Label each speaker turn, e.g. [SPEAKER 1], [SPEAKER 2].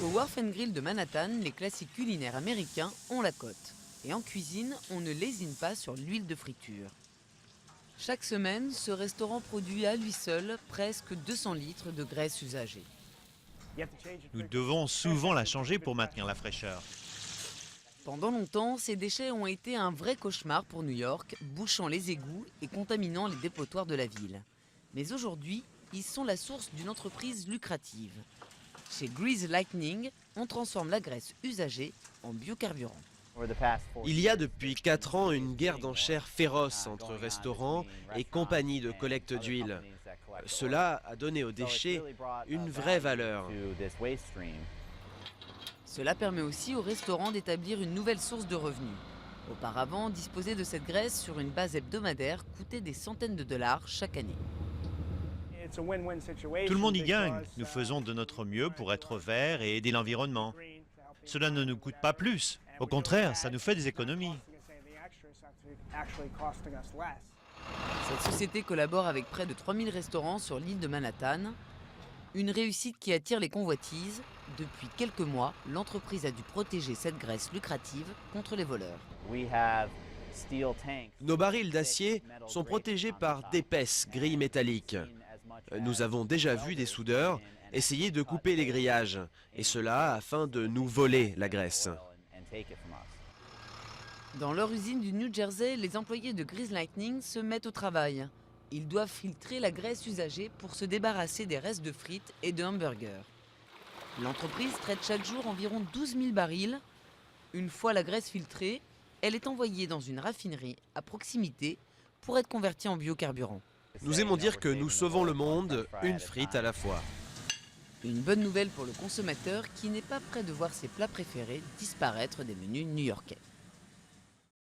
[SPEAKER 1] Au Wharf and Grill de Manhattan, les classiques culinaires américains ont la cote. Et en cuisine, on ne lésine pas sur l'huile de friture. Chaque semaine, ce restaurant produit à lui seul presque 200 litres de graisse usagée.
[SPEAKER 2] Nous devons souvent la changer pour maintenir la fraîcheur.
[SPEAKER 1] Pendant longtemps, ces déchets ont été un vrai cauchemar pour New York, bouchant les égouts et contaminant les dépotoirs de la ville. Mais aujourd'hui, ils sont la source d'une entreprise lucrative. Chez Grease Lightning, on transforme la graisse usagée en biocarburant.
[SPEAKER 3] Il y a depuis 4 ans une guerre d'enchères féroce entre restaurants et compagnies de collecte d'huile. Cela a donné aux déchets une vraie valeur.
[SPEAKER 1] Cela permet aussi aux restaurants d'établir une nouvelle source de revenus. Auparavant, disposer de cette graisse sur une base hebdomadaire coûtait des centaines de dollars chaque année.
[SPEAKER 2] Tout le monde y gagne. Nous faisons de notre mieux pour être verts et aider l'environnement. Cela ne nous coûte pas plus. Au contraire, ça nous fait des économies.
[SPEAKER 1] Cette société collabore avec près de 3000 restaurants sur l'île de Manhattan. Une réussite qui attire les convoitises. Depuis quelques mois, l'entreprise a dû protéger cette graisse lucrative contre les voleurs.
[SPEAKER 3] Nos barils d'acier sont protégés par d'épaisses grilles métalliques. Nous avons déjà vu des soudeurs essayer de couper les grillages, et cela afin de nous voler la graisse.
[SPEAKER 1] Dans leur usine du New Jersey, les employés de Grease Lightning se mettent au travail. Ils doivent filtrer la graisse usagée pour se débarrasser des restes de frites et de hamburgers. L'entreprise traite chaque jour environ 12 000 barils. Une fois la graisse filtrée, elle est envoyée dans une raffinerie à proximité pour être convertie en biocarburant.
[SPEAKER 3] Nous aimons dire que nous sauvons le monde une frite à la fois.
[SPEAKER 1] Une bonne nouvelle pour le consommateur qui n'est pas prêt de voir ses plats préférés disparaître des menus new-yorkais.